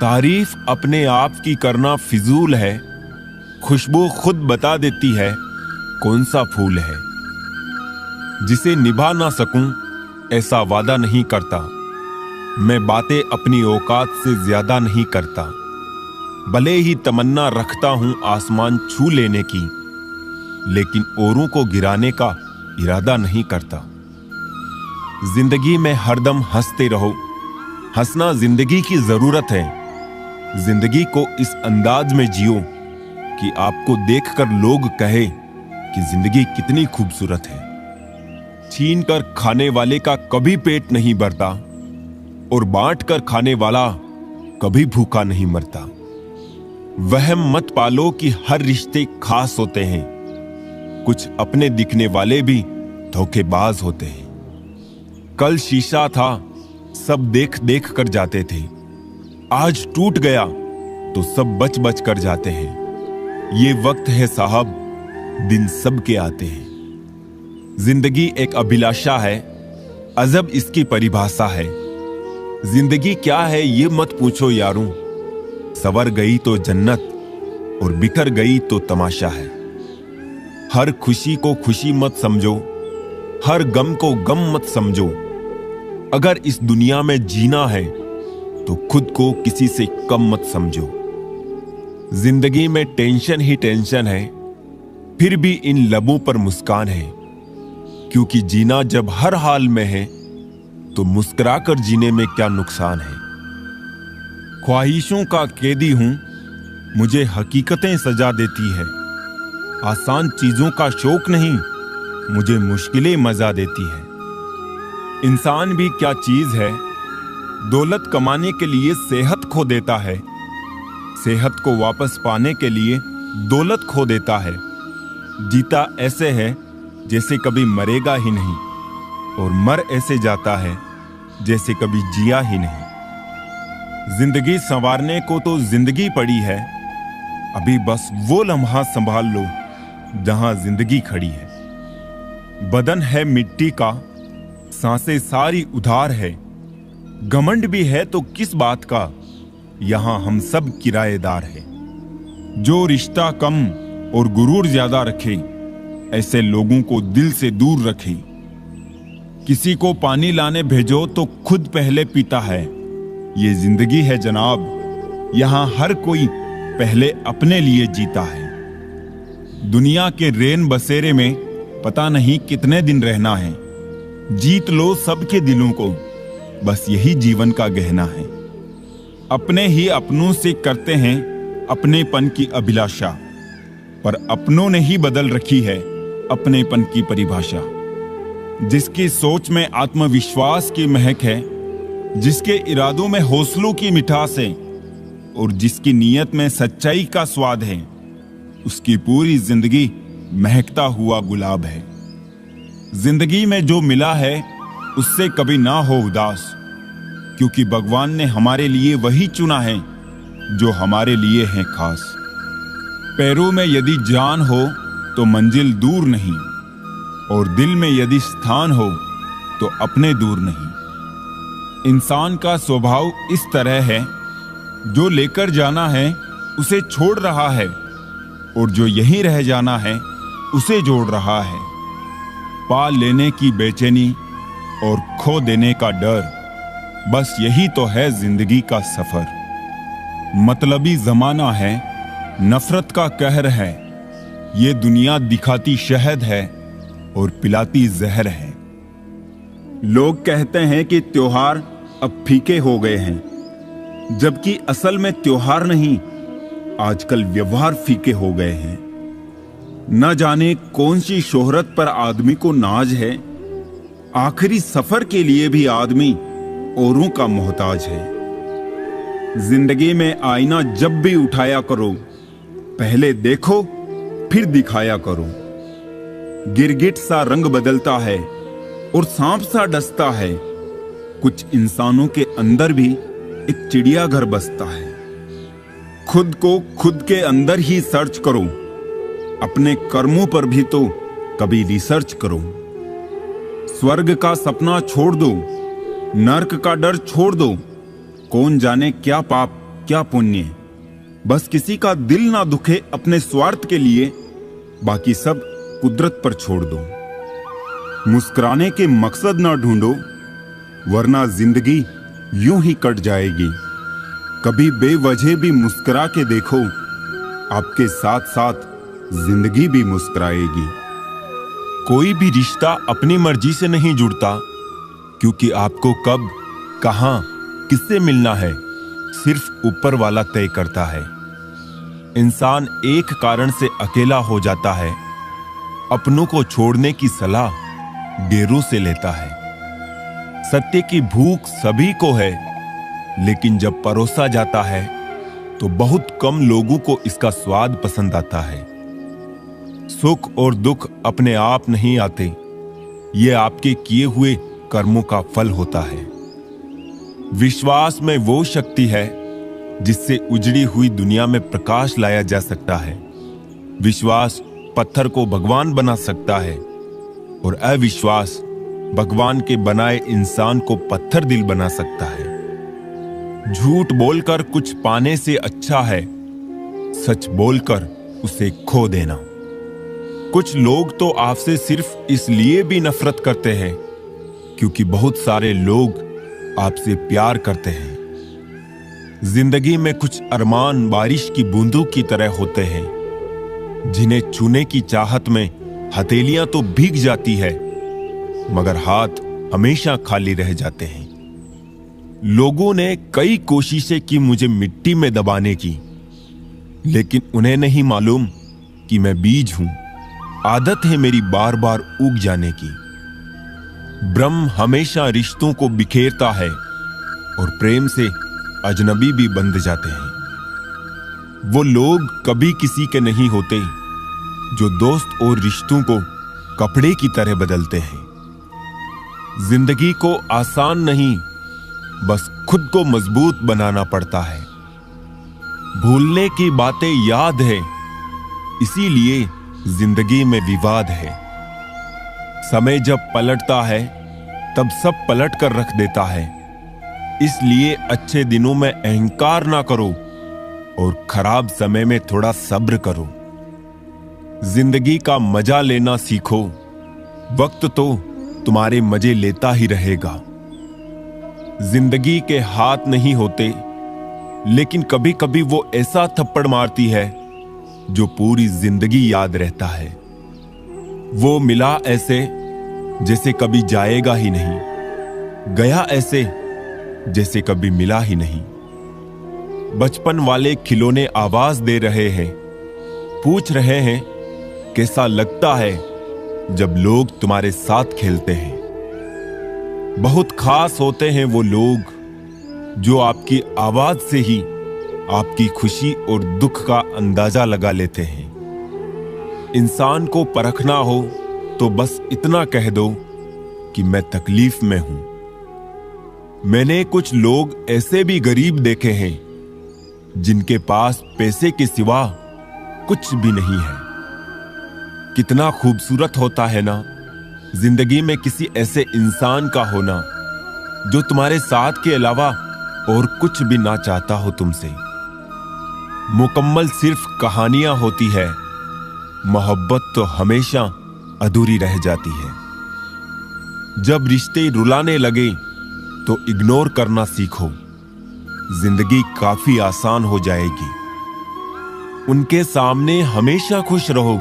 तारीफ अपने आप की करना फिजूल है, खुशबू खुद बता देती है कौन सा फूल है। जिसे निभा ना सकूं ऐसा वादा नहीं करता, मैं बातें अपनी औकात से ज्यादा नहीं करता। भले ही तमन्ना रखता हूं आसमान छू लेने की, लेकिन औरों को गिराने का इरादा नहीं करता। जिंदगी में हरदम हंसते रहो, हंसना जिंदगी की जरूरत है। जिंदगी को इस अंदाज में जियो कि आपको देखकर लोग कहे कि जिंदगी कितनी खूबसूरत है। छीन कर खाने वाले का कभी पेट नहीं भरता और बांट कर खाने वाला कभी भूखा नहीं मरता। वहम मत पालो कि हर रिश्ते खास होते हैं, कुछ अपने दिखने वाले भी धोखेबाज होते हैं। कल शीशा था, सब देख देख कर जाते थे, आज टूट गया तो सब बच बच कर जाते हैं। ये वक्त है साहब, दिन सब के आते हैं। जिंदगी एक अभिलाषा है, अजब इसकी परिभाषा है। जिंदगी क्या है ये मत पूछो यारों, सवर गई तो जन्नत और बिखर गई तो तमाशा है। हर खुशी को खुशी मत समझो, हर गम को गम मत समझो। अगर इस दुनिया में जीना है तो खुद को किसी से कम मत समझो। जिंदगी में टेंशन ही टेंशन है, फिर भी इन लबों पर मुस्कान है। क्योंकि जीना जब हर हाल में है तो मुस्कुराकर जीने में क्या नुकसान है। ख्वाहिशों का कैदी हूं, मुझे हकीकतें सजा देती है। आसान चीजों का शौक नहीं, मुझे मुश्किलें मजा देती है। इंसान भी क्या चीज है, दौलत कमाने के लिए सेहत खो देता है, सेहत को वापस पाने के लिए दौलत खो देता है। जीता ऐसे है जैसे कभी मरेगा ही नहीं, और मर ऐसे जाता है जैसे कभी जिया ही नहीं। जिंदगी संवारने को तो जिंदगी पड़ी है, अभी बस वो लम्हा संभाल लो जहां जिंदगी खड़ी है। बदन है मिट्टी का, सांसें सारी उधार है। घमंड भी है तो किस बात का, यहां हम सब किराएदार है। जो रिश्ता कम और गुरूर ज्यादा रखे, ऐसे लोगों को दिल से दूर रखे। किसी को पानी लाने भेजो तो खुद पहले पीता है। ये जिंदगी है जनाब, यहां हर कोई पहले अपने लिए जीता है। दुनिया के रेन बसेरे में पता नहीं कितने दिन रहना है। जीत लो सबके दिलों को, बस यही जीवन का गहना है। अपने ही अपनों से करते हैं अपनेपन की अभिलाषा, पर अपनों ने ही बदल रखी है अपनेपन की परिभाषा। जिसकी सोच में आत्मविश्वास की महक है, जिसके इरादों में हौसलों की मिठास है, और जिसकी नीयत में सच्चाई का स्वाद है, उसकी पूरी जिंदगी महकता हुआ गुलाब है। जिंदगी में जो मिला है उससे कभी ना हो उदास, क्योंकि भगवान ने हमारे लिए वही चुना है जो हमारे लिए है खास। पैरों में यदि जान हो तो मंजिल दूर नहीं, और दिल में यदि स्थान हो तो अपने दूर नहीं। इंसान का स्वभाव इस तरह है, जो लेकर जाना है उसे छोड़ रहा है, और जो यहीं रह जाना है उसे जोड़ रहा है। पा लेने की बेचैनी और खो देने का डर, बस यही तो है जिंदगी का सफर। मतलबी जमाना है, नफरत का कहर है। ये दुनिया दिखाती शहद है और पिलाती जहर है। लोग कहते हैं कि त्योहार अब फीके हो गए हैं, जबकि असल में त्योहार नहीं, आजकल व्यवहार फीके हो गए हैं। न जाने कौन सी शोहरत पर आदमी को नाज है, आखिरी सफर के लिए भी आदमी औरों का मोहताज है। जिंदगी में आईना जब भी उठाया करो, पहले देखो फिर दिखाया करो। गिरगिट सा रंग बदलता है और सांप सा डसता है। कुछ इंसानों के अंदर भी एक चिड़ियाघर बसता है। खुद को खुद के अंदर ही सर्च करो, अपने कर्मों पर भी तो कभी रिसर्च करो। स्वर्ग का सपना छोड़ दो, नर्क का डर छोड़ दो। कौन जाने क्या पाप क्या पुण्य। बस किसी का दिल ना दुखे अपने स्वार्थ के लिए, बाकी सब कुदरत पर छोड़ दो। मुस्कुराने के मकसद ना ढूंढो, वरना जिंदगी यूं ही कट जाएगी। कभी बेवजह भी मुस्कुरा के देखो, आपके साथ साथ जिंदगी भी मुस्कुराएगी। कोई भी रिश्ता अपनी मर्जी से नहीं जुड़ता, क्योंकि आपको कब, कहां, किससे मिलना है सिर्फ ऊपर वाला तय करता है। इंसान एक कारण से अकेला हो जाता है, अपनों को छोड़ने की सलाह गैरों से लेता है। सत्य की भूख सभी को है, लेकिन जब परोसा जाता है तो बहुत कम लोगों को इसका स्वाद पसंद आता है। सुख और दुख अपने आप नहीं आते, ये आपके किए हुए कर्मों का फल होता है। विश्वास में वो शक्ति है जिससे उजड़ी हुई दुनिया में प्रकाश लाया जा सकता है। विश्वास पत्थर को भगवान बना सकता है, और अविश्वास भगवान के बनाए इंसान को पत्थर दिल बना सकता है। झूठ बोलकर कुछ पाने से अच्छा है सच बोलकर उसे खो देना। कुछ लोग तो आपसे सिर्फ इसलिए भी नफरत करते हैं क्योंकि बहुत सारे लोग आपसे प्यार करते हैं। जिंदगी में कुछ अरमान बारिश की बूंदों की तरह होते हैं, जिन्हें छूने की चाहत में हथेलियां तो भीग जाती है, मगर हाथ हमेशा खाली रह जाते हैं। लोगों ने कई कोशिशें की मुझे मिट्टी में दबाने की, लेकिन उन्हें नहीं मालूम कि मैं बीज हूं। आदत है मेरी बार बार उग जाने की। ब्रह्म हमेशा रिश्तों को बिखेरता है, और प्रेम से अजनबी भी बंध जाते हैं। वो लोग कभी किसी के नहीं होते जो दोस्त और रिश्तों को कपड़े की तरह बदलते हैं। जिंदगी को आसान नहीं, बस खुद को मजबूत बनाना पड़ता है। भूलने की बातें याद है, इसीलिए जिंदगी में विवाद है। समय जब पलटता है तब सब पलट कर रख देता है। इसलिए अच्छे दिनों में अहंकार ना करो और खराब समय में थोड़ा सब्र करो। जिंदगी का मजा लेना सीखो, वक्त तो तुम्हारे मजे लेता ही रहेगा। जिंदगी के हाथ नहीं होते, लेकिन कभी कभी वो ऐसा थप्पड़ मारती है जो पूरी जिंदगी याद रहता है। वो मिला ऐसे जैसे कभी जाएगा ही नहीं, गया ऐसे जैसे कभी मिला ही नहीं। बचपन वाले खिलौने आवाज दे रहे हैं, पूछ रहे हैं कैसा लगता है जब लोग तुम्हारे साथ खेलते हैं। बहुत खास होते हैं वो लोग जो आपकी आवाज से ही आपकी खुशी और दुख का अंदाजा लगा लेते हैं। इंसान को परखना हो तो बस इतना कह दो कि मैं तकलीफ में हूं। मैंने कुछ लोग ऐसे भी गरीब देखे हैं जिनके पास पैसे के सिवा कुछ भी नहीं है। कितना खूबसूरत होता है ना जिंदगी में किसी ऐसे इंसान का होना जो तुम्हारे साथ के अलावा और कुछ भी ना चाहता हो तुमसे। मुकम्मल सिर्फ कहानियां होती है, मोहब्बत तो हमेशा अधूरी रह जाती है। जब रिश्ते रुलाने लगे तो इग्नोर करना सीखो, जिंदगी काफी आसान हो जाएगी। उनके सामने हमेशा खुश रहो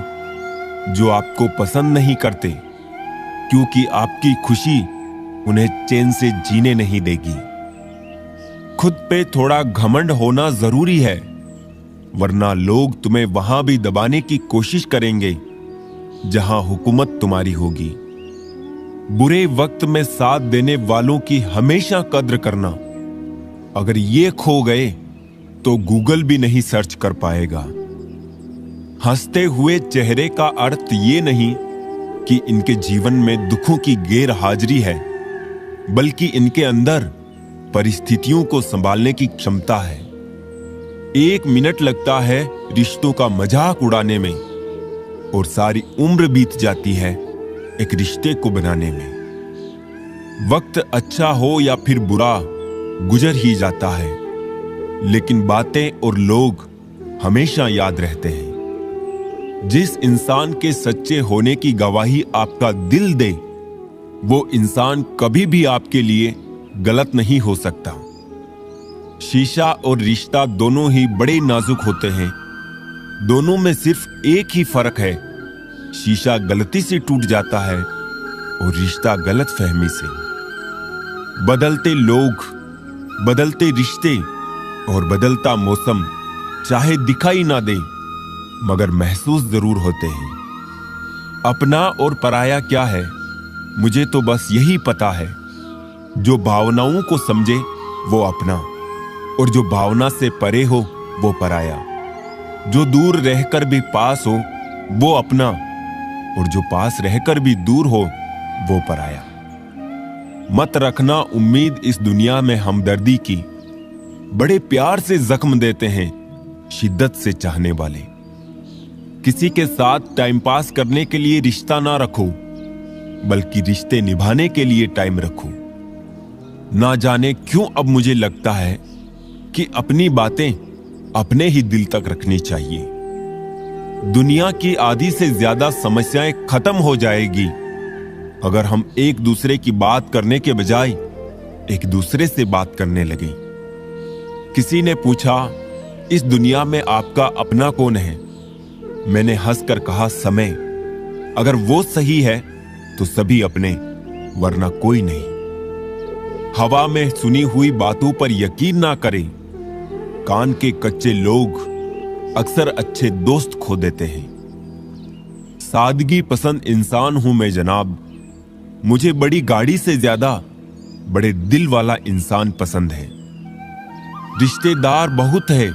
जो आपको पसंद नहीं करते, क्योंकि आपकी खुशी उन्हें चैन से जीने नहीं देगी। खुद पे थोड़ा घमंड होना जरूरी है, वरना लोग तुम्हें वहां भी दबाने की कोशिश करेंगे जहां हुकूमत तुम्हारी होगी। बुरे वक्त में साथ देने वालों की हमेशा कद्र करना। अगर ये खो गए तो गूगल भी नहीं सर्च कर पाएगा। हंसते हुए चेहरे का अर्थ ये नहीं कि इनके जीवन में दुखों की गैर हाजिरी है, बल्कि इनके अंदर परिस्थितियों को संभालने की क्षमता है। 1 मिनट लगता है रिश्तों का मजाक उड़ाने में, और सारी उम्र बीत जाती है एक रिश्ते को बनाने में। वक्त अच्छा हो या फिर बुरा गुजर ही जाता है, लेकिन बातें और लोग हमेशा याद रहते हैं। जिस इंसान के सच्चे होने की गवाही आपका दिल दे, वो इंसान कभी भी आपके लिए गलत नहीं हो सकता। शीशा और रिश्ता दोनों ही बड़े नाजुक होते हैं। दोनों में सिर्फ एक ही फर्क है, शीशा गलती से टूट जाता है और रिश्ता गलतफहमी से। बदलते लोग, बदलते रिश्ते और बदलता मौसम चाहे दिखाई ना दे, मगर महसूस जरूर होते हैं। अपना और पराया क्या है, मुझे तो बस यही पता है। जो भावनाओं को समझे वो अपना, और जो भावना से परे हो वो पराया। जो दूर रहकर भी पास हो वो अपना, और जो पास रहकर भी दूर हो वो पराया। मत रखना उम्मीद इस दुनिया में हमदर्दी की। बड़े प्यार से जख्म देते हैं शिद्दत से चाहने वाले। किसी के साथ टाइम पास करने के लिए रिश्ता ना रखो, बल्कि रिश्ते निभाने के लिए टाइम रखो। ना जाने क्यों अब मुझे लगता है कि अपनी बातें अपने ही दिल तक रखनी चाहिए। दुनिया की आधी से ज्यादा समस्याएं खत्म हो जाएगी अगर हम एक दूसरे की बात करने के बजाय एक दूसरे से बात करने लगे। किसी ने पूछा, इस दुनिया में आपका अपना कौन है? मैंने हंसकर कहा, समय। अगर वो सही है तो सभी अपने, वरना कोई नहीं। हवा में सुनी हुई बातों पर यकीन ना करें। कान के कच्चे लोग अक्सर अच्छे दोस्त खो देते हैं। सादगी पसंद इंसान हूं मैं जनाब। मुझे बड़ी गाड़ी से ज्यादा बड़े दिल वाला इंसान पसंद है। रिश्तेदार बहुत है,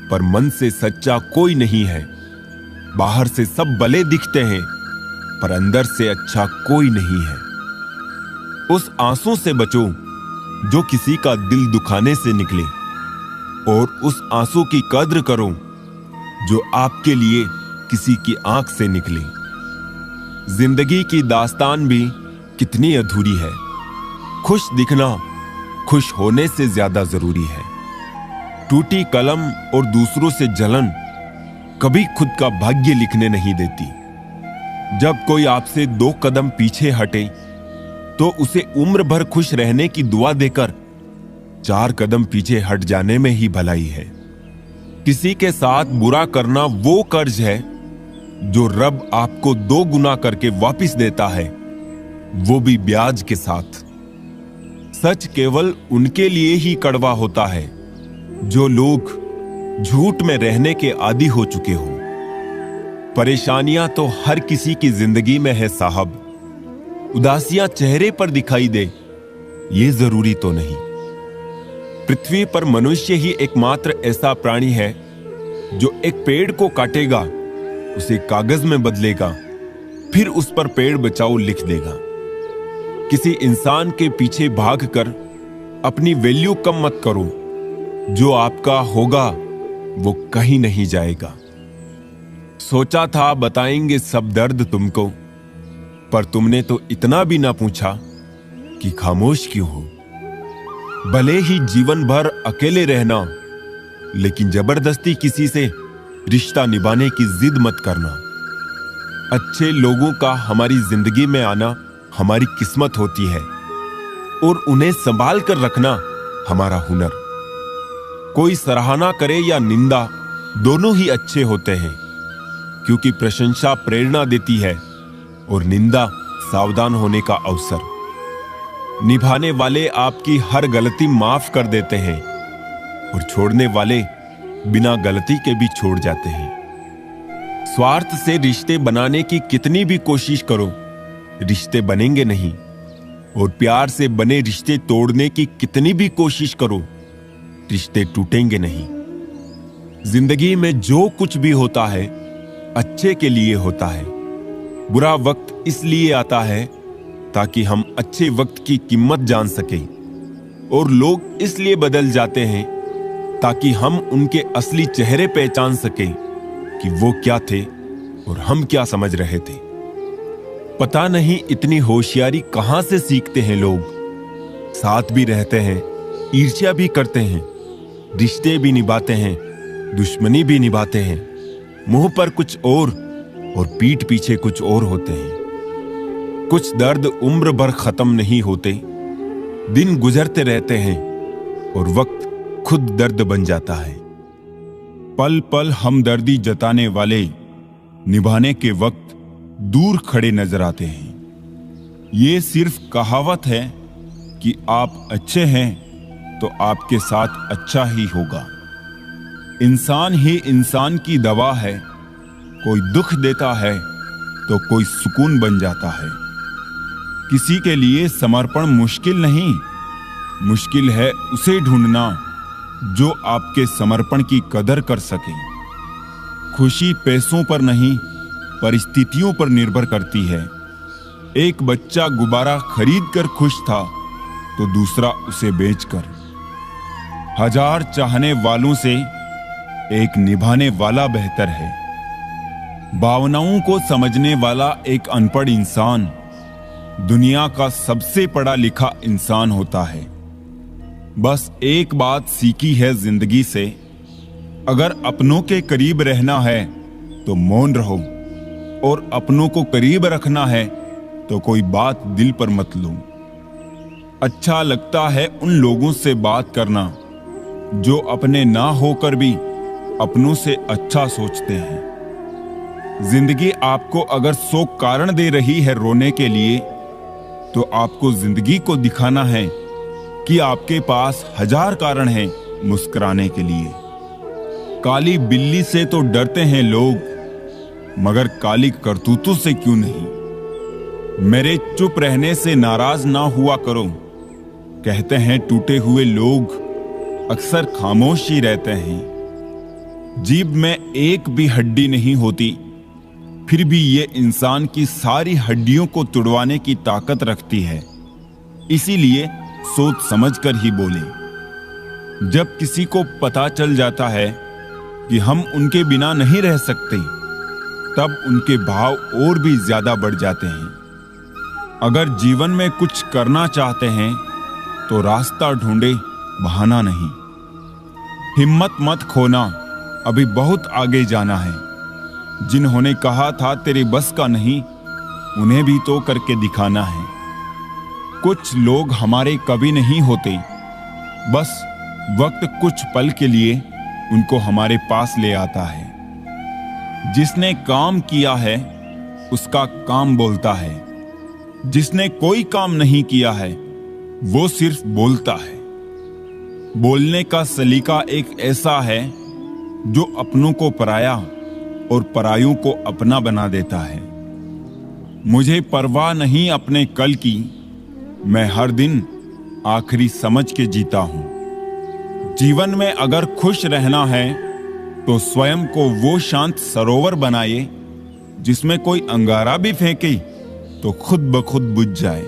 पर मन से सच्चा कोई नहीं है। बाहर से सब भले दिखते हैं, पर अंदर से अच्छा कोई नहीं है। उस आंसू से बचो जो किसी का दिल दुखाने से निकले, और उस आंसू की कद्र करो जो आपके लिए किसी की आंख से निकले। जिंदगी की दास्तान भी कितनी अधूरी है। खुश दिखना खुश होने से ज्यादा जरूरी है। टूटी कलम और दूसरों से जलन कभी खुद का भाग्य लिखने नहीं देती। जब कोई आपसे 2 कदम पीछे हटे तो उसे उम्र भर खुश रहने की दुआ देकर 4 कदम पीछे हट जाने में ही भलाई है। किसी के साथ बुरा करना वो कर्ज है जो रब आपको 2 गुना करके वापस देता है, वो भी ब्याज के साथ। सच केवल उनके लिए ही कड़वा होता है जो लोग झूठ में रहने के आदी हो चुके हो। परेशानियां तो हर किसी की जिंदगी में है साहब। उदासियां चेहरे पर दिखाई दे ये जरूरी तो नहीं। पृथ्वी पर मनुष्य ही एकमात्र ऐसा प्राणी है जो एक पेड़ को काटेगा, उसे कागज में बदलेगा, फिर उस पर पेड़ बचाओ लिख देगा। किसी इंसान के पीछे भागकर अपनी वैल्यू कम मत करो। जो आपका होगा वो कहीं नहीं जाएगा। सोचा था बताएंगे सब दर्द तुमको, पर तुमने तो इतना भी ना पूछा कि खामोश क्यों हो। भले ही जीवन भर अकेले रहना, लेकिन जबरदस्ती किसी से रिश्ता निभाने की जिद मत करना। अच्छे लोगों का हमारी जिंदगी में आना हमारी किस्मत होती है, और उन्हें संभाल कर रखना हमारा हुनर। कोई सराहना करे या निंदा, दोनों ही अच्छे होते हैं, क्योंकि प्रशंसा प्रेरणा देती है और निंदा सावधान होने का अवसर। निभाने वाले आपकी हर गलती माफ कर देते हैं, और छोड़ने वाले बिना गलती के भी छोड़ जाते हैं। स्वार्थ से रिश्ते बनाने की कितनी भी कोशिश करो, रिश्ते बनेंगे नहीं। और प्यार से बने रिश्ते तोड़ने की कितनी भी कोशिश करो, रिश्ते टूटेंगे नहीं। जिंदगी में जो कुछ भी होता है अच्छे के लिए होता है। बुरा वक्त इसलिए आता है ताकि हम अच्छे वक्त की कीमत जान सकें, और लोग इसलिए बदल जाते हैं ताकि हम उनके असली चेहरे पहचान सकें कि वो क्या थे और हम क्या समझ रहे थे। पता नहीं इतनी होशियारी कहां से सीखते हैं लोग। साथ भी रहते हैं, ईर्ष्या भी करते हैं, रिश्ते भी निभाते हैं, दुश्मनी भी निभाते हैं। मुंह पर कुछ और पीठ पीछे कुछ और होते हैं। कुछ दर्द उम्र भर खत्म नहीं होते, दिन गुजरते रहते हैं और वक्त खुद दर्द बन जाता है। पल पल हमदर्दी जताने वाले निभाने के वक्त दूर खड़े नजर आते हैं। ये सिर्फ कहावत है कि आप अच्छे हैं तो आपके साथ अच्छा ही होगा। इंसान ही इंसान की दवा है। कोई दुख देता है तो कोई सुकून बन जाता है। किसी के लिए समर्पण मुश्किल नहीं, मुश्किल है उसे ढूंढना जो आपके समर्पण की कदर कर सके। खुशी पैसों पर नहीं, परिस्थितियों पर निर्भर करती है। एक बच्चा गुब्बारा खरीद कर खुश था तो दूसरा उसे बेचकर। 1000 चाहने वालों से एक निभाने वाला बेहतर है। भावनाओं को समझने वाला एक अनपढ़ इंसान दुनिया का सबसे पढ़ा लिखा इंसान होता है। बस एक बात सीखी है जिंदगी से, अगर अपनों के करीब रहना है तो मौन रहो और अपनों को करीब रखना है तो कोई बात दिल पर मत लो। अच्छा लगता है उन लोगों से बात करना जो अपने ना होकर भी अपनों से अच्छा सोचते हैं। जिंदगी आपको अगर 100 कारण दे रही है रोने के लिए, तो आपको जिंदगी को दिखाना है कि आपके पास 1000 कारण हैं मुस्कुराने के लिए। काली बिल्ली से तो डरते हैं लोग, मगर काली करतूतों से क्यों नहीं। मेरे चुप रहने से नाराज ना हुआ करो, कहते हैं टूटे हुए लोग अक्सर खामोश ही रहते हैं। जीभ में एक भी हड्डी नहीं होती, फिर भी ये इंसान की सारी हड्डियों को तुड़वाने की ताकत रखती है। इसीलिए सोच समझकर ही बोले। जब किसी को पता चल जाता है कि हम उनके बिना नहीं रह सकते, तब उनके भाव और भी ज्यादा बढ़ जाते हैं। अगर जीवन में कुछ करना चाहते हैं तो रास्ता ढूंढे, बहाना नहीं। हिम्मत मत खोना, अभी बहुत आगे जाना है। जिन्होंने कहा था तेरे बस का नहीं, उन्हें भी तो करके दिखाना है। कुछ लोग हमारे कभी नहीं होते, बस वक्त कुछ पल के लिए उनको हमारे पास ले आता है। जिसने काम किया है उसका काम बोलता है, जिसने कोई काम नहीं किया है वो सिर्फ बोलता है। बोलने का सलीका एक ऐसा है जो अपनों को पराया और परायों को अपना बना देता है। मुझे परवाह नहीं अपने कल की, मैं हर दिन आखिरी समझ के जीता हूं। जीवन में अगर खुश रहना है तो स्वयं को वो शांत सरोवर बनाए जिसमें कोई अंगारा भी फेंके तो खुद ब खुद बुझ जाए।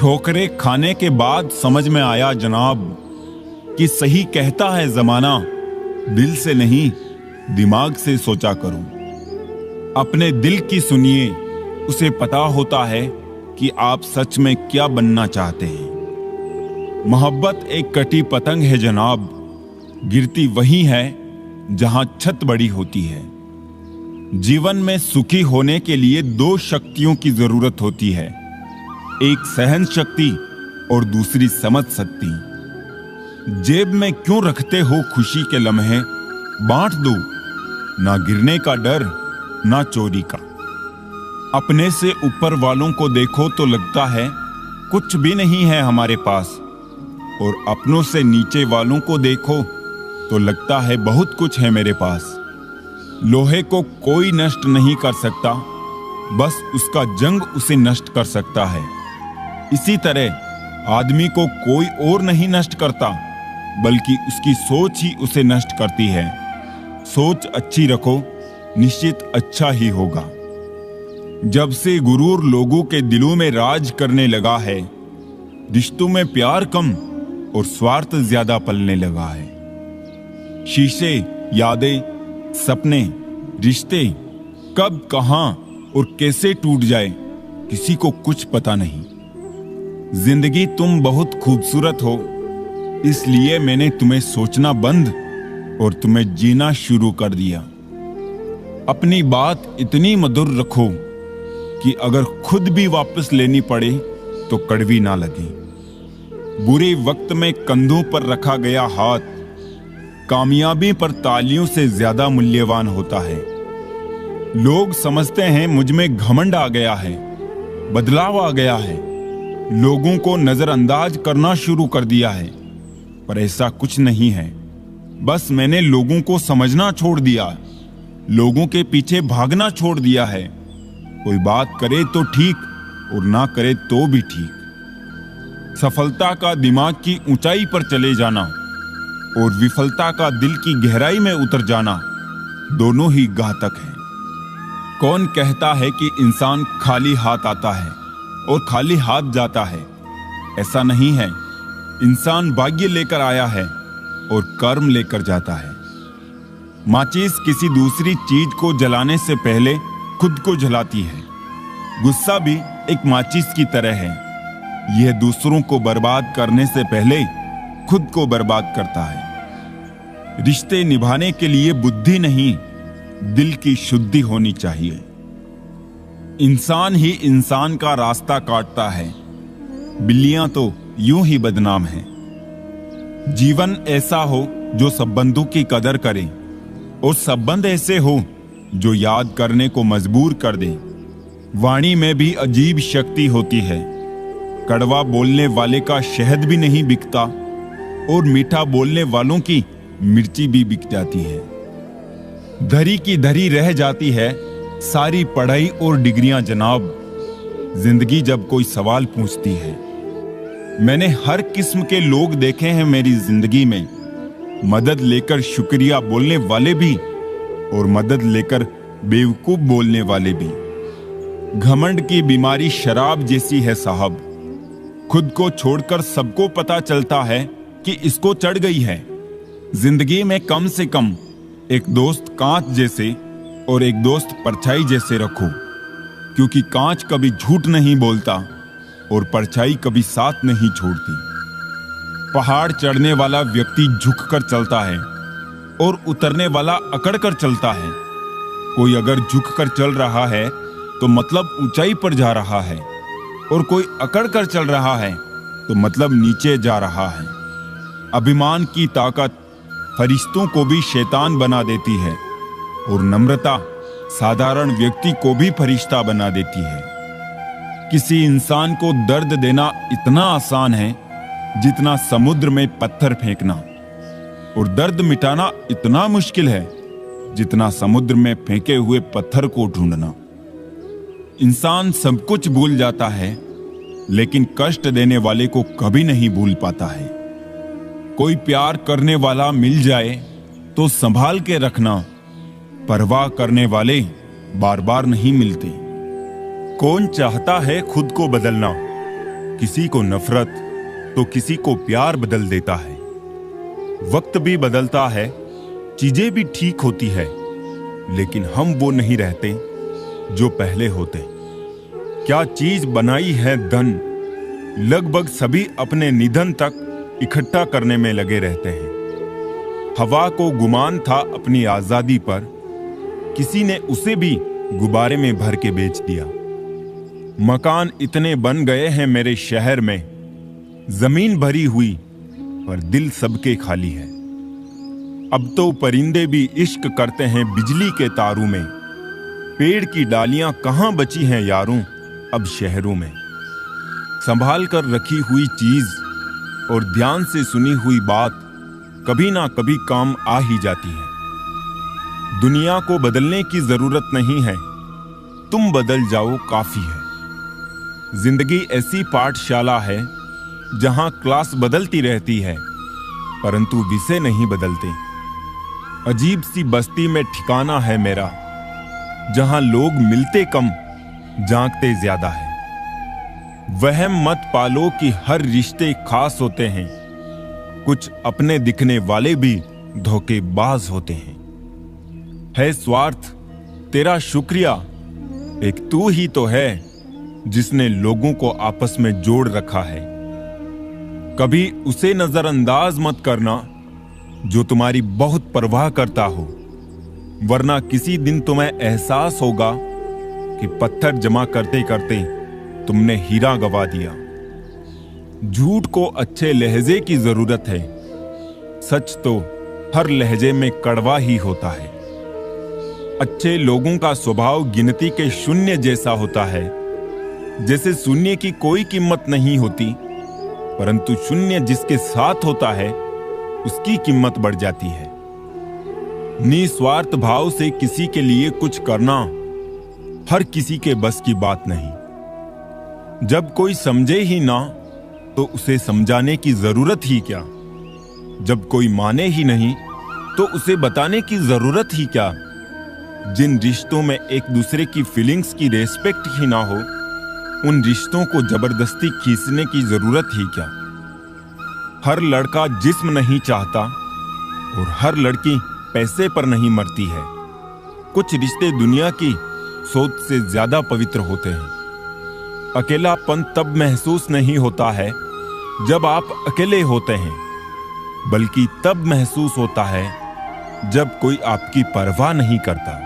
ठोकरे खाने के बाद समझ में आया जनाब कि सही कहता है जमाना, दिल से नहीं दिमाग से सोचा करो। अपने दिल की सुनिए, उसे पता होता है कि आप सच में क्या बनना चाहते हैं। मोहब्बत एक कटी पतंग है जनाब, गिरती वही है जहां छत बड़ी होती है। जीवन में सुखी होने के लिए 2 शक्तियों की जरूरत होती है, एक सहन शक्ति और दूसरी समझ शक्ति। जेब में क्यों रखते हो खुशी के लम्हे, बांट दो, ना गिरने का डर ना चोरी का। अपने से ऊपर वालों को देखो तो लगता है कुछ भी नहीं है हमारे पास, और अपनों से नीचे वालों को देखो तो लगता है बहुत कुछ है मेरे पास। लोहे को कोई नष्ट नहीं कर सकता, बस उसका जंग उसे नष्ट कर सकता है। इसी तरह आदमी को कोई और नहीं नष्ट करता, बल्कि उसकी सोच ही उसे नष्ट करती है। सोच अच्छी रखो, निश्चित अच्छा ही होगा। जब से गुरूर लोगों के दिलों में राज करने लगा है, रिश्तों में प्यार कम और स्वार्थ ज्यादा पलने लगा है। शीशे, यादें, सपने, रिश्ते कब, कहां और कैसे टूट जाए किसी को कुछ पता नहीं। जिंदगी तुम बहुत खूबसूरत हो, इसलिए मैंने तुम्हें सोचना बंद और तुम्हें जीना शुरू कर दिया। अपनी बात इतनी मधुर रखो कि अगर खुद भी वापस लेनी पड़े तो कड़वी ना लगे। बुरे वक्त में कंधों पर रखा गया हाथ कामयाबी पर तालियों से ज्यादा मूल्यवान होता है। लोग समझते हैं मुझ में घमंड आ गया है, बदलाव आ गया है, लोगों को नजरअंदाज करना शुरू कर दिया है, पर ऐसा कुछ नहीं है। बस मैंने लोगों को समझना छोड़ दिया, लोगों के पीछे भागना छोड़ दिया है। कोई बात करे तो ठीक और ना करे तो भी ठीक। सफलता का दिमाग की ऊंचाई पर चले जाना और विफलता का दिल की गहराई में उतर जाना दोनों ही घातक है। कौन कहता है कि इंसान खाली हाथ आता है और खाली हाथ जाता है? ऐसा नहीं है। इंसान भाग्य लेकर आया है और कर्म लेकर जाता है। माचिस किसी दूसरी चीज को जलाने से पहले खुद को जलाती है। गुस्सा भी एक माचिस की तरह है, यह दूसरों को बर्बाद करने से पहले खुद को बर्बाद करता है। रिश्ते निभाने के लिए बुद्धि नहीं, दिल की शुद्धि होनी चाहिए। इंसान ही इंसान का रास्ता काटता है, बिल्लियां तो यूं ही बदनाम हैं। जीवन ऐसा हो जो संबंधों की कदर करे और संबंध ऐसे हो जो याद करने को मजबूर कर दे। वाणी में भी अजीब शक्ति होती है। कड़वा बोलने वाले का शहद भी नहीं बिकता और मीठा बोलने वालों की मिर्ची भी बिक जाती है। धरी की धरी रह जाती है सारी पढ़ाई और डिग्रियां जनाब, जिंदगी जब कोई सवाल पूछती है। मैंने हर किस्म के लोग देखे हैं मेरी जिंदगी में, मदद लेकर शुक्रिया बोलने वाले भी और मदद लेकर बेवकूफ बोलने वाले भी। घमंड की बीमारी शराब जैसी है साहब, खुद को छोड़कर सबको पता चलता है कि इसको चढ़ गई है। जिंदगी में कम से कम एक दोस्त कांच जैसे और एक दोस्त परछाई जैसे रखो, क्योंकि कांच कभी झूठ नहीं बोलता और परछाई कभी साथ नहीं छोड़ती। पहाड़ चढ़ने वाला व्यक्ति झुककर चलता है और उतरने वाला अकड़कर चलता है। कोई अगर झुककर चल रहा है तो मतलब ऊंचाई पर जा रहा है, और कोई अकड़कर चल रहा है तो मतलब नीचे जा रहा है। अभिमान की ताकत फरिश्तों को भी शैतान बना देती है और नम्रता साधारण व्यक्ति को भी फरिश्ता बना देती है। किसी इंसान को दर्द देना इतना आसान है जितना समुद्र में पत्थर फेंकना, और दर्द मिटाना इतना मुश्किल है जितना समुद्र में फेंके हुए पत्थर को ढूंढना। इंसान सब कुछ भूल जाता है, लेकिन कष्ट देने वाले को कभी नहीं भूल पाता है। कोई प्यार करने वाला मिल जाए तो संभाल के रखना, परवाह करने वाले बार बार नहीं मिलते। कौन चाहता है खुद को बदलना? किसी को नफरत तो किसी को प्यार बदल देता है। वक्त भी बदलता है, चीजें भी ठीक होती है, लेकिन हम वो नहीं रहते जो पहले होते। क्या चीज बनाई है धन, लगभग सभी अपने निधन तक इकट्ठा करने में लगे रहते हैं। हवा को गुमान था अपनी आजादी पर, किसी ने उसे भी गुब्बारे में भर के बेच दिया। मकान इतने बन गए हैं मेरे शहर में, जमीन भरी हुई पर दिल सबके खाली है। अब तो परिंदे भी इश्क करते हैं बिजली के तारों में। पेड़ की डालियां कहां बची हैं यारों अब शहरों में। संभाल कर रखी हुई चीज और ध्यान से सुनी हुई बात कभी ना कभी काम आ ही जाती है। दुनिया को बदलने की जरूरत नहीं है, तुम बदल जाओ काफी है। जिंदगी ऐसी पाठशाला है जहां क्लास बदलती रहती है, परंतु विषय नहीं बदलते। अजीब सी बस्ती में ठिकाना है मेरा, जहां लोग मिलते कम जागते ज्यादा है। वहम मत पालो कि हर रिश्ते खास होते हैं, कुछ अपने दिखने वाले भी धोखेबाज होते हैं। है स्वार्थ तेरा शुक्रिया, एक तू ही तो है जिसने लोगों को आपस में जोड़ रखा है। कभी उसे नजरअंदाज मत करना जो तुम्हारी बहुत परवाह करता हो, वरना किसी दिन तुम्हें एहसास होगा कि पत्थर जमा करते करते तुमने हीरा गवा दिया। झूठ को अच्छे लहजे की जरूरत है, सच तो हर लहजे में कड़वा ही होता है। अच्छे लोगों का स्वभाव गिनती के शून्य जैसा होता है, जैसे शून्य की कोई कीमत नहीं होती, परंतु शून्य जिसके साथ होता है उसकी कीमत बढ़ जाती है। निस्वार्थ भाव से किसी के लिए कुछ करना हर किसी के बस की बात नहीं। जब कोई समझे ही ना तो उसे समझाने की जरूरत ही क्या? जब कोई माने ही नहीं तो उसे बताने की जरूरत ही क्या? जिन रिश्तों में एक दूसरे की फीलिंग्स की रेस्पेक्ट ही ना हो, उन रिश्तों को जबरदस्ती खींचने की जरूरत ही क्या? हर लड़का जिस्म नहीं चाहता और हर लड़की पैसे पर नहीं मरती है। कुछ रिश्ते दुनिया की सोच से ज्यादा पवित्र होते हैं। अकेलापन तब महसूस नहीं होता है जब आप अकेले होते हैं, बल्कि तब महसूस होता है जब कोई आपकी परवाह नहीं करता।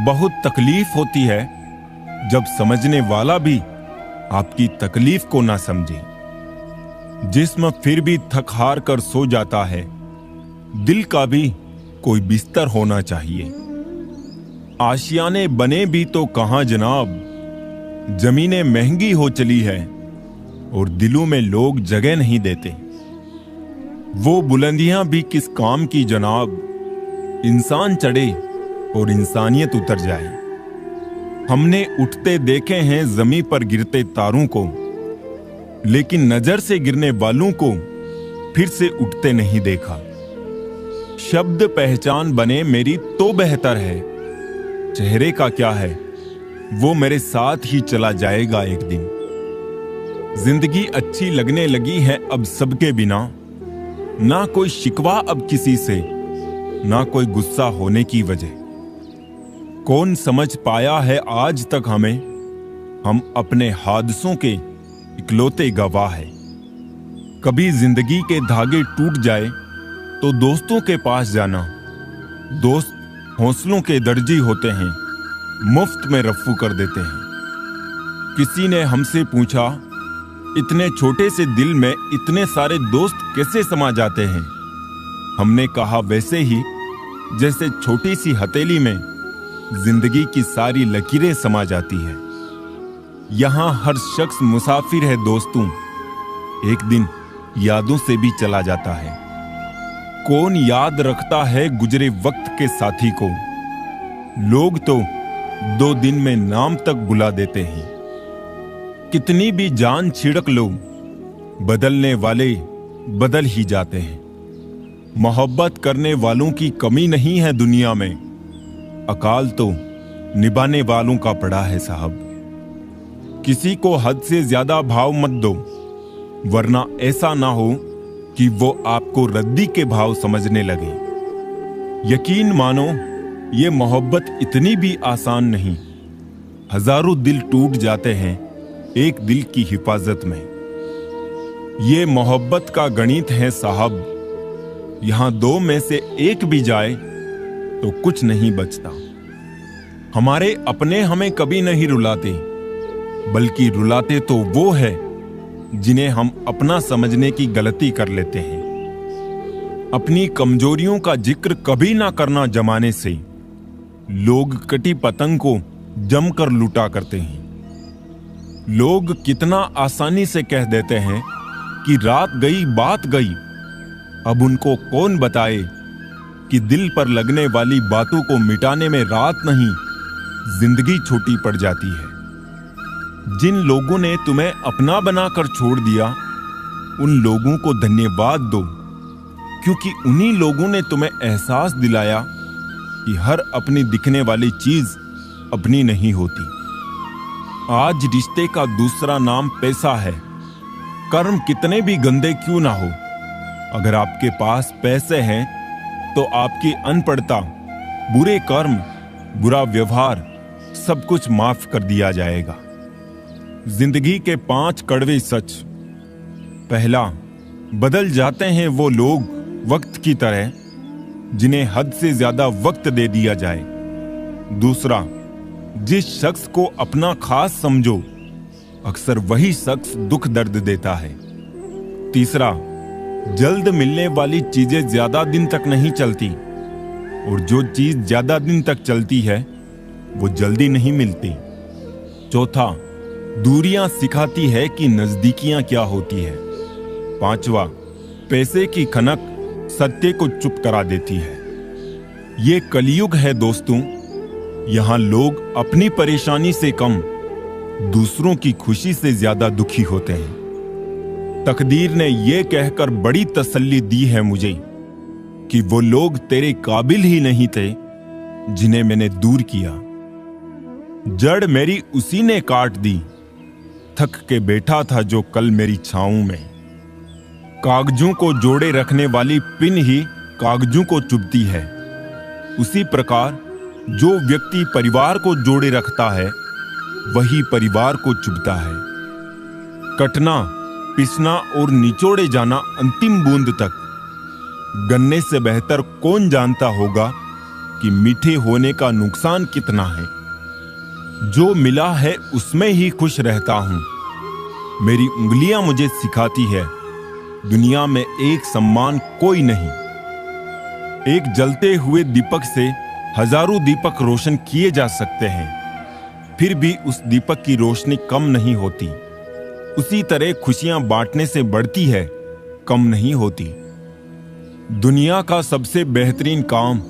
बहुत तकलीफ होती है जब समझने वाला भी आपकी तकलीफ को ना समझे। जिस्म फिर भी थक हार कर सो जाता है, दिल का भी कोई बिस्तर होना चाहिए। आशियाने बने भी तो कहां जनाब, जमीनें महंगी हो चली है और दिलों में लोग जगह नहीं देते। वो बुलंदियां भी किस काम की जनाब, इंसान चढ़े और इंसानियत उतर जाए। हमने उठते देखे हैं जमीन पर गिरते तारों को, लेकिन नजर से गिरने वालों को फिर से उठते नहीं देखा। शब्द पहचान बने मेरी तो बेहतर है, चेहरे का क्या है वो मेरे साथ ही चला जाएगा एक दिन। जिंदगी अच्छी लगने लगी है अब सबके बिना, ना कोई शिकवा अब किसी से, ना कोई गुस्सा होने की वजह। कौन समझ पाया है आज तक हमें, हम अपने हादसों के इकलौते गवाह है। कभी जिंदगी के धागे टूट जाए तो दोस्तों के पास जाना। दोस्त हौसलों के दर्जी होते हैं, मुफ्त में रफ्फू कर देते हैं। किसी ने हमसे पूछा, इतने छोटे से दिल में इतने सारे दोस्त कैसे समा जाते हैं? हमने कहा, वैसे ही जैसे छोटी सी हथेली में जिंदगी की सारी लकीरें समा जाती है। यहां हर शख्स मुसाफिर है दोस्तों, एक दिन यादों से भी चला जाता है। कौन याद रखता है गुजरे वक्त के साथी को? लोग तो 2 दिन में नाम तक बुला देते हैं। कितनी भी जान छिड़क लो, बदलने वाले बदल ही जाते हैं। मोहब्बत करने वालों की कमी नहीं है दुनिया में, अकाल तो निभाने वालों का पड़ा है साहब। किसी को हद से ज्यादा भाव मत दो, वरना ऐसा ना हो कि वो आपको रद्दी के भाव समझने लगे। यकीन मानो, ये मोहब्बत इतनी भी आसान नहीं। हजारों दिल टूट जाते हैं एक दिल की हिफाजत में। ये मोहब्बत का गणित है साहब, यहां 2 में से 1 भी जाए तो कुछ नहीं बचता। हमारे अपने हमें कभी नहीं रुलाते, बल्कि रुलाते तो वो है जिन्हें हम अपना समझने की गलती कर लेते हैं। अपनी कमजोरियों का जिक्र कभी ना करना जमाने से, लोग कटी पतंग को जमकर लूटा करते हैं। लोग कितना आसानी से कह देते हैं कि रात गई बात गई। अब उनको कौन बताए कि दिल पर लगने वाली बातों को मिटाने में रात नहीं, जिंदगी छोटी पड़ जाती है। जिन लोगों ने तुम्हें अपना बनाकर छोड़ दिया, उन लोगों को धन्यवाद दो, क्योंकि उन्हीं लोगों ने तुम्हें एहसास दिलाया कि हर अपनी दिखने वाली चीज अपनी नहीं होती। आज रिश्ते का दूसरा नाम पैसा है। कर्म कितने भी गंदे क्यों ना हो, अगर आपके पास पैसे हैं तो आपकी अनपढ़ता, बुरे कर्म, बुरा व्यवहार सब कुछ माफ कर दिया जाएगा। जिंदगी के 5 कड़वे सच। पहला, बदल जाते हैं वो लोग वक्त की तरह जिन्हें हद से ज्यादा वक्त दे दिया जाए। दूसरा, जिस शख्स को अपना खास समझो अक्सर वही शख्स दुख दर्द देता है। तीसरा, जल्द मिलने वाली चीजें ज्यादा दिन तक नहीं चलती और जो चीज ज्यादा दिन तक चलती है वो जल्दी नहीं मिलती। चौथा, दूरियां सिखाती है कि नजदीकियां क्या होती है। पांचवा, पैसे की खनक सत्य को चुप करा देती है। ये कलयुग है दोस्तों, यहां लोग अपनी परेशानी से कम दूसरों की खुशी से ज्यादा दुखी होते हैं। तकदीर ने यह कहकर बड़ी तसल्ली दी है मुझे कि वो लोग तेरे काबिल ही नहीं थे जिन्हें मैंने दूर किया। जड़ मेरी उसी ने काट दी, थक के बैठा था जो कल मेरी छाऊं में। कागजों को जोड़े रखने वाली पिन ही कागजों को चुभती है। उसी प्रकार जो व्यक्ति परिवार को जोड़े रखता है वही परिवार को चुभता है। कटना, पिसना और निचोड़े जाना अंतिम बूंद तक, गन्ने से बेहतर कौन जानता होगा कि मीठे होने का नुकसान कितना है। जो मिला है उसमें ही खुश रहता हूं। मेरी उंगलियां मुझे सिखाती है दुनिया में एक सम्मान कोई नहीं। एक जलते हुए दीपक से हजारों दीपक रोशन किए जा सकते हैं, फिर भी उस दीपक की रोशनी कम नहीं होती। उसी तरह खुशियां बांटने से बढ़ती है, कम नहीं होती। दुनिया का सबसे बेहतरीन काम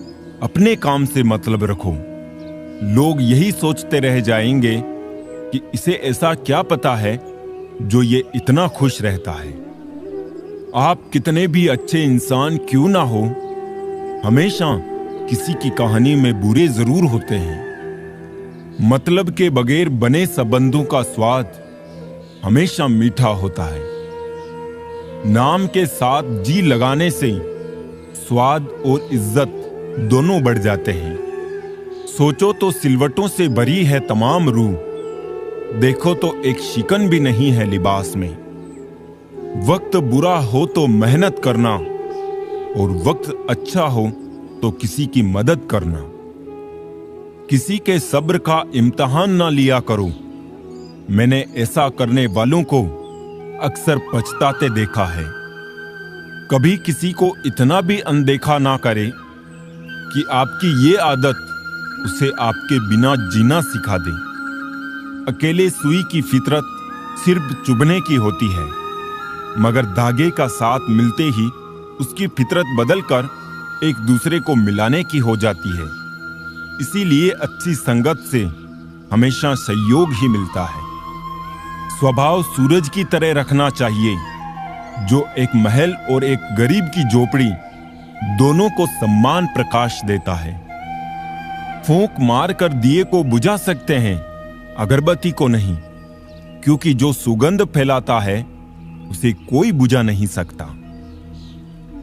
अपने काम से मतलब रखो। लोग यही सोचते रह जाएंगे कि इसे ऐसा क्या पता है जो ये इतना खुश रहता है। आप कितने भी अच्छे इंसान क्यों ना हो, हमेशा किसी की कहानी में बुरे जरूर होते हैं। मतलब के बगैर बने संबंधों का स्वाद हमेशा मीठा होता है। नाम के साथ जी लगाने से स्वाद और इज्जत दोनों बढ़ जाते हैं। सोचो तो सिलवटों से भरी है तमाम रूह, देखो तो एक शिकन भी नहीं है लिबास में। वक्त बुरा हो तो मेहनत करना और वक्त अच्छा हो तो किसी की मदद करना। किसी के सब्र का इम्तिहान ना लिया करो। मैंने ऐसा करने वालों को अक्सर पछताते देखा है। कभी किसी को इतना भी अनदेखा ना करे कि आपकी ये आदत उसे आपके बिना जीना सिखा दे। अकेले सुई की फितरत सिर्फ चुभने की होती है, मगर धागे का साथ मिलते ही उसकी फितरत बदलकर एक दूसरे को मिलाने की हो जाती है। इसीलिए अच्छी संगत से हमेशा सहयोग ही मिलता है। स्वभाव सूरज की तरह रखना चाहिए, जो एक महल और एक गरीब की झोपड़ी दोनों को समान प्रकाश देता है। फूंक मारकर दिए को बुझा सकते हैं, अगरबत्ती को नहीं, क्योंकि जो सुगंध फैलाता है उसे कोई बुझा नहीं सकता।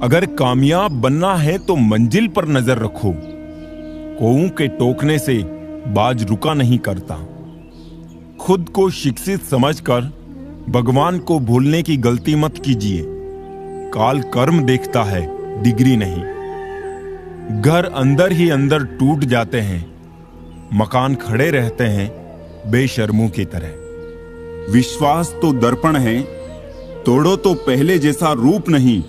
अगर कामयाब बनना है तो मंजिल पर नजर रखो। कौओं के टोकने से बाज रुका नहीं करता। खुद को शिक्षित समझकर भगवान को भूलने की गलती मत कीजिए। काल कर्म देखता है, डिग्री नहीं। घर अंदर ही अंदर टूट जाते हैं, मकान खड़े रहते हैं बेशर्मों की तरह। विश्वास तो दर्पण है, तोड़ो तो पहले जैसा रूप नहीं,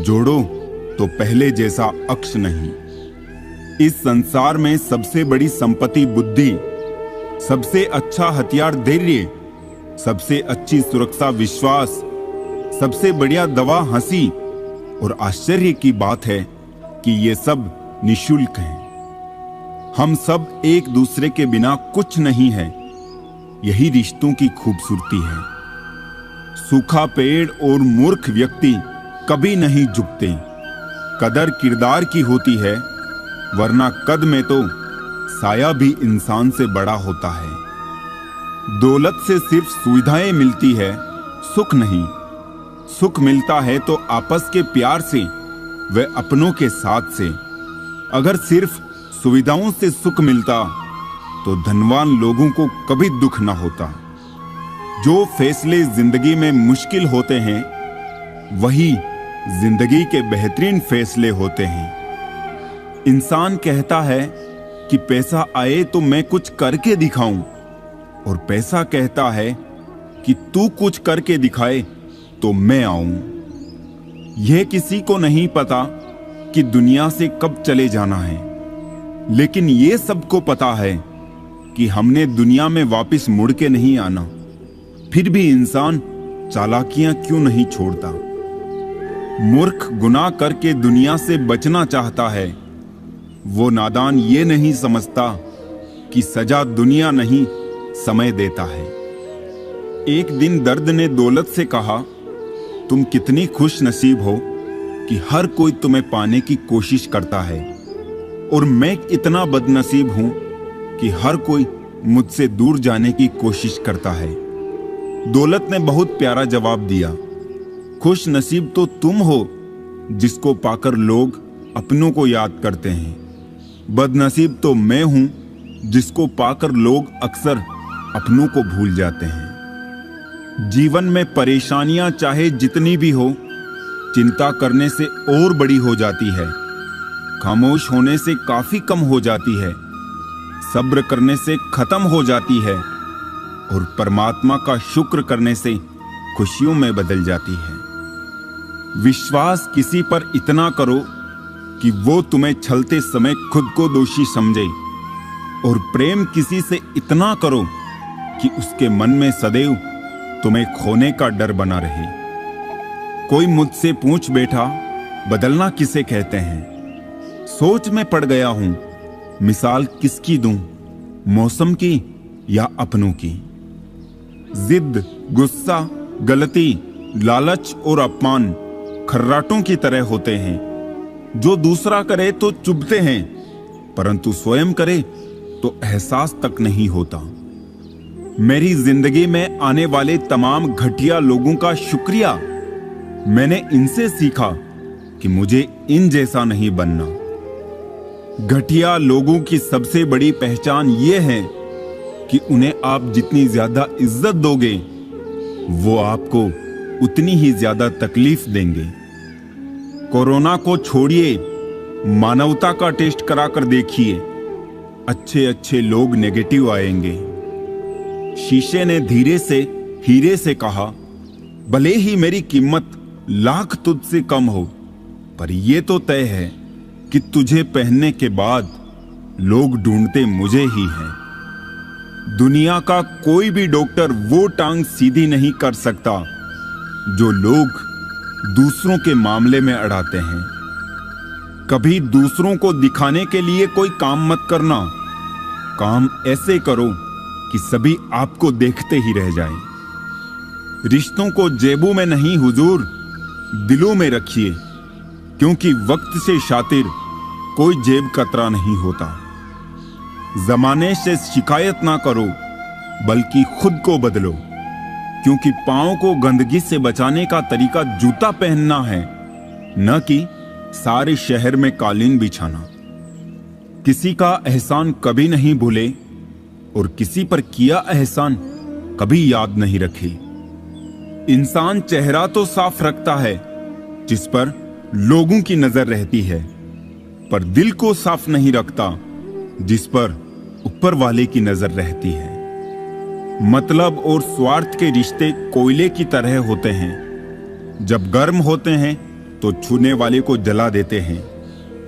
जोड़ो तो पहले जैसा अक्ष नहीं। इस संसार में सबसे बड़ी संपत्ति बुद्धि, सबसे अच्छा हथियार धैर्य, सबसे अच्छी सुरक्षा विश्वास, सबसे बढ़िया दवा हंसी। और आश्चर्य की बात है कि ये सब निशुल्क हैं। हम सब एक दूसरे के बिना कुछ नहीं है। यही रिश्तों की खूबसूरती है। सूखा पेड़ और मूर्ख व्यक्ति कभी नहीं झुकते। कदर किरदार की होती है, वरना कद में तो साया भी इंसान से बड़ा होता है। दौलत से सिर्फ सुविधाएं मिलती है, सुख नहीं। सुख मिलता है तो आपस के प्यार से, व अपनों के साथ से। अगर सिर्फ सुविधाओं से सुख मिलता तो धनवान लोगों को कभी दुख ना होता। जो फैसले जिंदगी में मुश्किल होते हैं वही जिंदगी के बेहतरीन फैसले होते हैं। इंसान कहता है कि पैसा आए तो मैं कुछ करके दिखाऊं, और पैसा कहता है कि तू कुछ करके दिखाए तो मैं आऊं। यह किसी को नहीं पता कि दुनिया से कब चले जाना है, लेकिन यह सबको पता है कि हमने दुनिया में वापस मुड़ के नहीं आना। फिर भी इंसान चालाकियां क्यों नहीं छोड़ता? मूर्ख गुनाह करके दुनिया से बचना चाहता है। वो नादान ये नहीं समझता कि सजा दुनिया नहीं समय देता है। एक दिन दर्द ने दौलत से कहा, तुम कितनी खुश नसीब हो कि हर कोई तुम्हें पाने की कोशिश करता है, और मैं इतना बदनसीब हूं कि हर कोई मुझसे दूर जाने की कोशिश करता है। दौलत ने बहुत प्यारा जवाब दिया, खुश नसीब तो तुम हो जिसको पाकर लोग अपनों को याद करते हैं। बदनसीब तो मैं हूं जिसको पाकर लोग अक्सर अपनों को भूल जाते हैं। जीवन में परेशानियां चाहे जितनी भी हो, चिंता करने से और बड़ी हो जाती है, खामोश होने से काफी कम हो जाती है, सब्र करने से खत्म हो जाती है, और परमात्मा का शुक्र करने से खुशियों में बदल जाती है। विश्वास किसी पर इतना करो कि वो तुम्हें छलते समय खुद को दोषी समझे, और प्रेम किसी से इतना करो कि उसके मन में सदैव तुम्हें खोने का डर बना रहे। कोई मुझसे पूछ बैठा, बदलना किसे कहते हैं? सोच में पड़ गया हूं, मिसाल किसकी दूं, मौसम की या अपनों की? जिद, गुस्सा, गलती, लालच और अपमान खर्राटों की तरह होते हैं, जो दूसरा करे तो चुभते हैं, परंतु स्वयं करे तो एहसास तक नहीं होता। मेरी जिंदगी में आने वाले तमाम घटिया लोगों का शुक्रिया। मैंने इनसे सीखा कि मुझे इन जैसा नहीं बनना। घटिया लोगों की सबसे बड़ी पहचान यह है कि उन्हें आप जितनी ज्यादा इज्जत दोगे, वो आपको उतनी ही ज्यादा तकलीफ देंगे। कोरोना को छोड़िए, मानवता का टेस्ट कराकर देखिए, अच्छे अच्छे लोग नेगेटिव आएंगे। शीशे ने धीरे से हीरे से कहा, भले ही मेरी कीमत लाख तुझसे कम हो, पर यह तो तय है कि तुझे पहनने के बाद लोग ढूंढते मुझे ही हैं। दुनिया का कोई भी डॉक्टर वो टांग सीधी नहीं कर सकता जो लोग दूसरों के मामले में अड़ाते हैं। कभी दूसरों को दिखाने के लिए कोई काम मत करना। काम ऐसे करो कि सभी आपको देखते ही रह जाएं। रिश्तों को जेबों में नहीं हुजूर, दिलों में रखिए, क्योंकि वक्त से शातिर कोई जेब कतरा नहीं होता। जमाने से शिकायत ना करो, बल्कि खुद को बदलो, क्योंकि पांव को गंदगी से बचाने का तरीका जूता पहनना है, न कि सारे शहर में कालीन बिछाना। किसी का एहसान कभी नहीं भूले, और किसी पर किया एहसान कभी याद नहीं रखे। इंसान चेहरा तो साफ रखता है जिस पर लोगों की नजर रहती है, पर दिल को साफ नहीं रखता जिस पर ऊपर वाले की नजर रहती है। मतलब और स्वार्थ के रिश्ते कोयले की तरह होते हैं। जब गर्म होते हैं तो छूने वाले को जला देते हैं,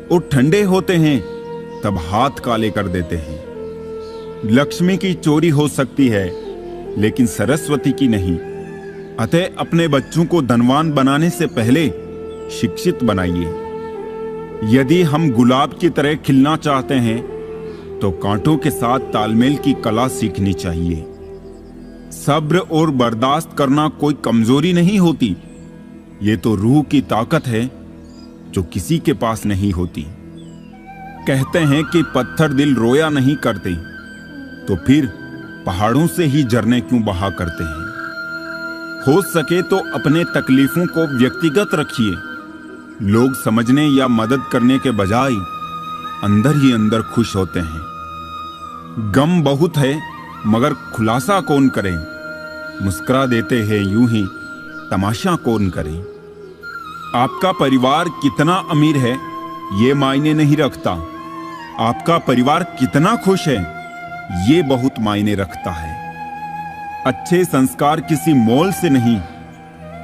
और ठंडे होते हैं तब हाथ काले कर देते हैं। लक्ष्मी की चोरी हो सकती है, लेकिन सरस्वती की नहीं। अतः अपने बच्चों को धनवान बनाने से पहले शिक्षित बनाइए। यदि हम गुलाब की तरह खिलना चाहते हैं तो कांटों के साथ तालमेल की कला सीखनी चाहिए। सब्र और बर्दाश्त करना कोई कमजोरी नहीं होती, ये तो रूह की ताकत है जो किसी के पास नहीं होती। कहते हैं कि पत्थर दिल रोया नहीं करते, तो फिर पहाड़ों से ही झरने क्यों बहा करते हैं। हो सके तो अपने तकलीफों को व्यक्तिगत रखिए। लोग समझने या मदद करने के बजाय अंदर ही अंदर खुश होते हैं। गम बहुत है मगर खुलासा कौन करे, मुस्कुरा देते हैं यूं ही तमाशा कौन करे। आपका परिवार कितना अमीर है ये मायने नहीं रखता, आपका परिवार कितना खुश है ये बहुत मायने रखता है। अच्छे संस्कार किसी मॉल से नहीं,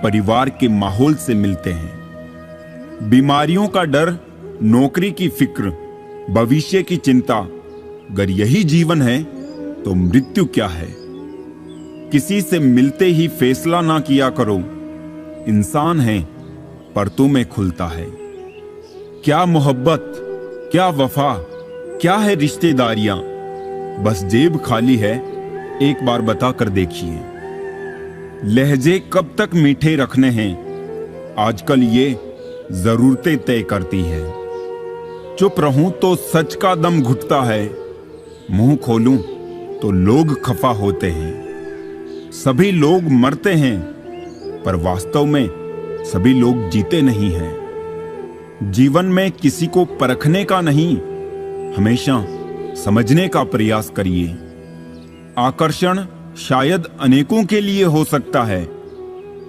परिवार के माहौल से मिलते हैं। बीमारियों का डर, नौकरी की फिक्र, भविष्य की चिंता, अगर यही जीवन है तो मृत्यु क्या है। किसी से मिलते ही फैसला ना किया करो, इंसान है परतों में खुलता है। क्या मोहब्बत, क्या वफा, क्या है रिश्तेदारियां, बस जेब खाली है, एक बार बता कर देखिए। लहजे कब तक मीठे रखने हैं, आजकल ये जरूरतें तय करती है। चुप रहूं तो सच का दम घुटता है, मुंह खोलूं तो लोग खफा होते हैं। सभी लोग मरते हैं पर वास्तव में सभी लोग जीते नहीं हैं। जीवन में किसी को परखने का नहीं, हमेशा समझने का प्रयास करिए। आकर्षण शायद अनेकों के लिए हो सकता है,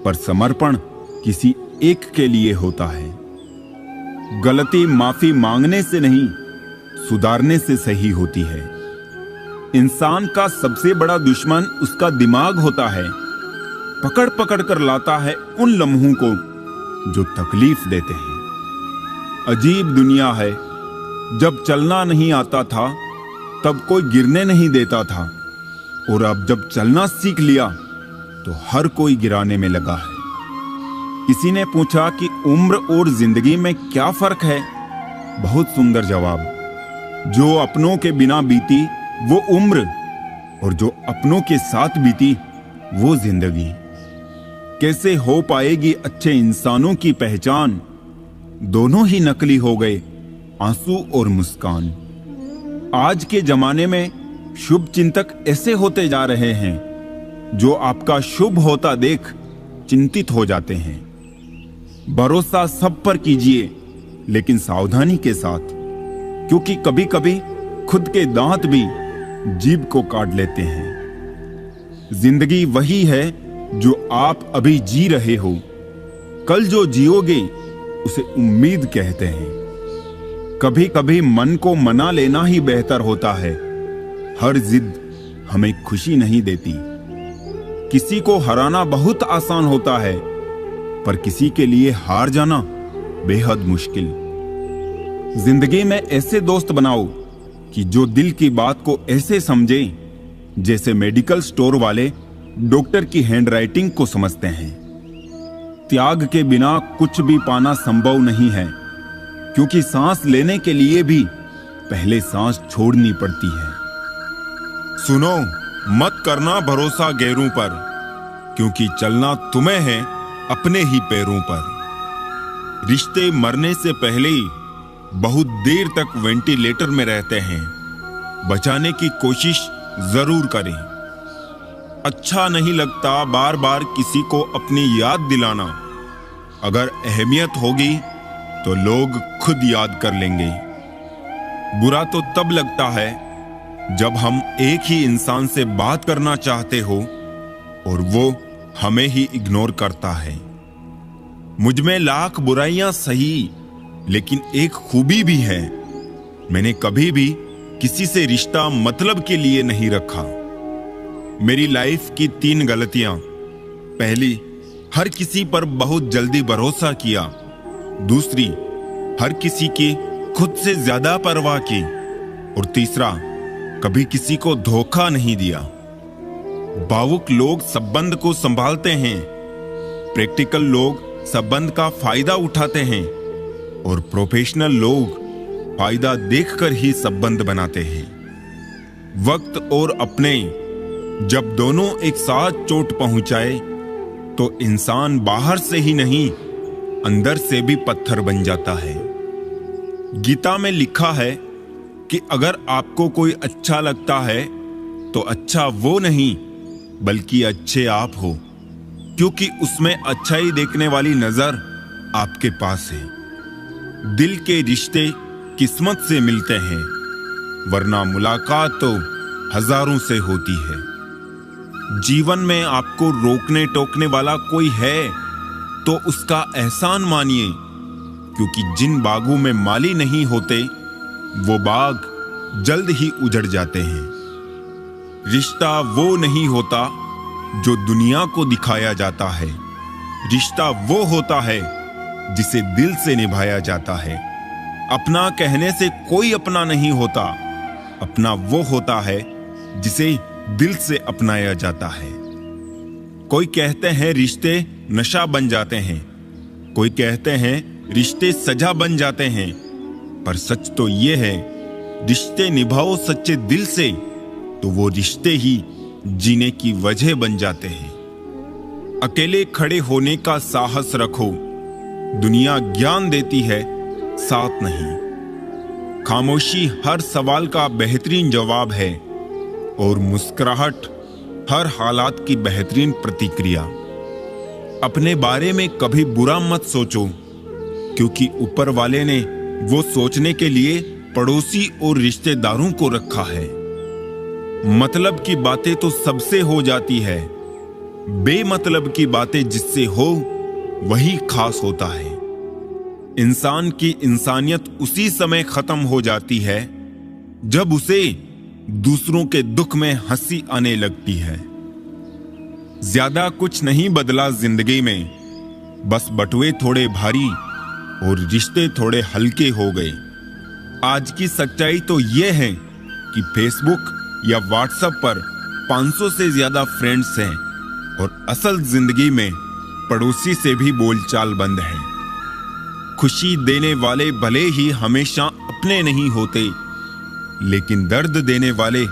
पर समर्पण किसी एक के लिए होता है। गलती माफी मांगने से नहीं, सुधारने से सही होती है। इंसान का सबसे बड़ा दुश्मन उसका दिमाग होता है, पकड़ पकड़ कर लाता है उन लम्हों को जो तकलीफ देते हैं। अजीब दुनिया है, जब चलना नहीं आता था तब कोई गिरने नहीं देता था, और अब जब चलना सीख लिया तो हर कोई गिराने में लगा है। किसी ने पूछा कि उम्र और जिंदगी में क्या फर्क है? बहुत सुंदर जवाब। जो अपनों के बिना बीती वो उम्र, और जो अपनों के साथ बीती वो जिंदगी। कैसे हो पाएगी अच्छे इंसानों की पहचान? दोनों ही नकली हो गए, आंसू और मुस्कान। आज के जमाने में शुभ चिंतक ऐसे होते जा रहे हैं जो आपका शुभ होता देख चिंतित हो जाते हैं। भरोसा सब पर कीजिए, लेकिन सावधानी के साथ, क्योंकि कभी कभी खुद के दांत भी जीभ को काट लेते हैं। जिंदगी वही है जो आप अभी जी रहे हो, कल जो जियोगे उसे उम्मीद कहते हैं। कभी कभी मन को मना लेना ही बेहतर होता है, हर जिद हमें खुशी नहीं देती। किसी को हराना बहुत आसान होता है, पर किसी के लिए हार जाना बेहद मुश्किल। जिंदगी में ऐसे दोस्त बनाओ कि जो दिल की बात को ऐसे समझे जैसे मेडिकल स्टोर वाले डॉक्टर की हैंडराइटिंग को समझते हैं। त्याग के बिना कुछ भी पाना संभव नहीं है, क्योंकि सांस लेने के लिए भी पहले सांस छोड़नी पड़ती है। सुनो, मत करना भरोसा गैरों पर, क्योंकि चलना तुम्हें है अपने ही पैरों पर। रिश्ते मरने से पहले ही बहुत देर तक वेंटिलेटर में रहते हैं, बचाने की कोशिश जरूर करें। अच्छा नहीं लगता बार बार किसी को अपनी याद दिलाना, अगर अहमियत होगी तो लोग खुद याद कर लेंगे। बुरा तो तब लगता है जब हम एक ही इंसान से बात करना चाहते हो और वो हमें ही इग्नोर करता है। मुझ में लाख बुराइयां सही, लेकिन एक खूबी भी है, मैंने कभी भी किसी से रिश्ता मतलब के लिए नहीं रखा। मेरी लाइफ की 3 गलतियां। पहली, हर किसी पर बहुत जल्दी भरोसा किया। दूसरी, हर किसी की खुद से ज्यादा परवाह की। और तीसरा, कभी किसी को धोखा नहीं दिया। भावुक लोग संबंध को संभालते हैं, प्रैक्टिकल लोग संबंध का फायदा उठाते हैं, और प्रोफेशनल लोग फायदा देखकर ही संबंध बनाते हैं। वक्त और अपने जब दोनों एक साथ चोट पहुंचाए तो इंसान बाहर से ही नहीं, अंदर से भी पत्थर बन जाता है। गीता में लिखा है कि अगर आपको कोई अच्छा लगता है तो अच्छा वो नहीं बल्कि अच्छे आप हो, क्योंकि उसमें अच्छाई देखने वाली नजर आपके पास है। दिल के रिश्ते किस्मत से मिलते हैं, वरना मुलाकात तो हजारों से होती है। जीवन में आपको रोकने टोकने वाला कोई है तो उसका एहसान मानिए, क्योंकि जिन बागों में माली नहीं होते वो बाग जल्द ही उजड़ जाते हैं। रिश्ता वो नहीं होता जो दुनिया को दिखाया जाता है, रिश्ता वो होता है जिसे दिल से निभाया जाता है। अपना कहने से कोई अपना नहीं होता, अपना वो होता है जिसे दिल से अपनाया जाता है। कोई कहते हैं रिश्ते नशा बन जाते हैं, कोई कहते हैं रिश्ते सजा बन जाते हैं, पर सच तो ये है, रिश्ते निभाओ सच्चे दिल से तो वो रिश्ते ही जीने की वजह बन जाते हैं। अकेले खड़े होने का साहस रखो, दुनिया ज्ञान देती है, साथ नहीं। खामोशी हर सवाल का बेहतरीन जवाब है और मुस्कुराहट हर हालात की बेहतरीन प्रतिक्रिया। अपने बारे में कभी बुरा मत सोचो, क्योंकि ऊपर वाले ने वो सोचने के लिए पड़ोसी और रिश्तेदारों को रखा है। मतलब की बातें तो सबसे हो जाती है, बेमतलब की बातें जिससे हो वही खास होता है। इंसान की इंसानियत उसी समय खत्म हो जाती है जब उसे दूसरों के दुख में हंसी आने लगती है। ज्यादा कुछ नहीं बदला जिंदगी में, बस बटुए थोड़े भारी और रिश्ते थोड़े हल्के हो गए। आज की सच्चाई तो यह है कि फेसबुक या व्हाट्सएप पर 500 से ज्यादा फ्रेंड्स हैं और असल जिंदगी में पड़ोसी से भी बोलचाल बंद है। खुशी देने वाले भले ही हमेशा अपने नहीं होते, लेकिन दर्द देने वाले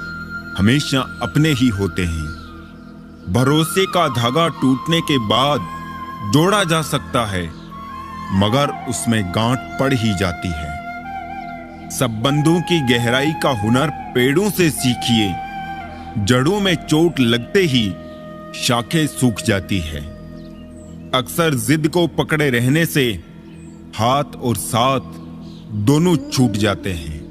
हमेशा अपने ही होते हैं। भरोसे का धागा टूटने के बाद जोड़ा जा सकता है, मगर उसमें गांठ पड़ ही जाती है। संबंधों की गहराई का हुनर पेड़ों से सीखिए, जड़ों में चोट लगते ही शाखें सूख जाती है। अक्सर जिद को पकड़े रहने से हाथ और साथ दोनों छूट जाते हैं।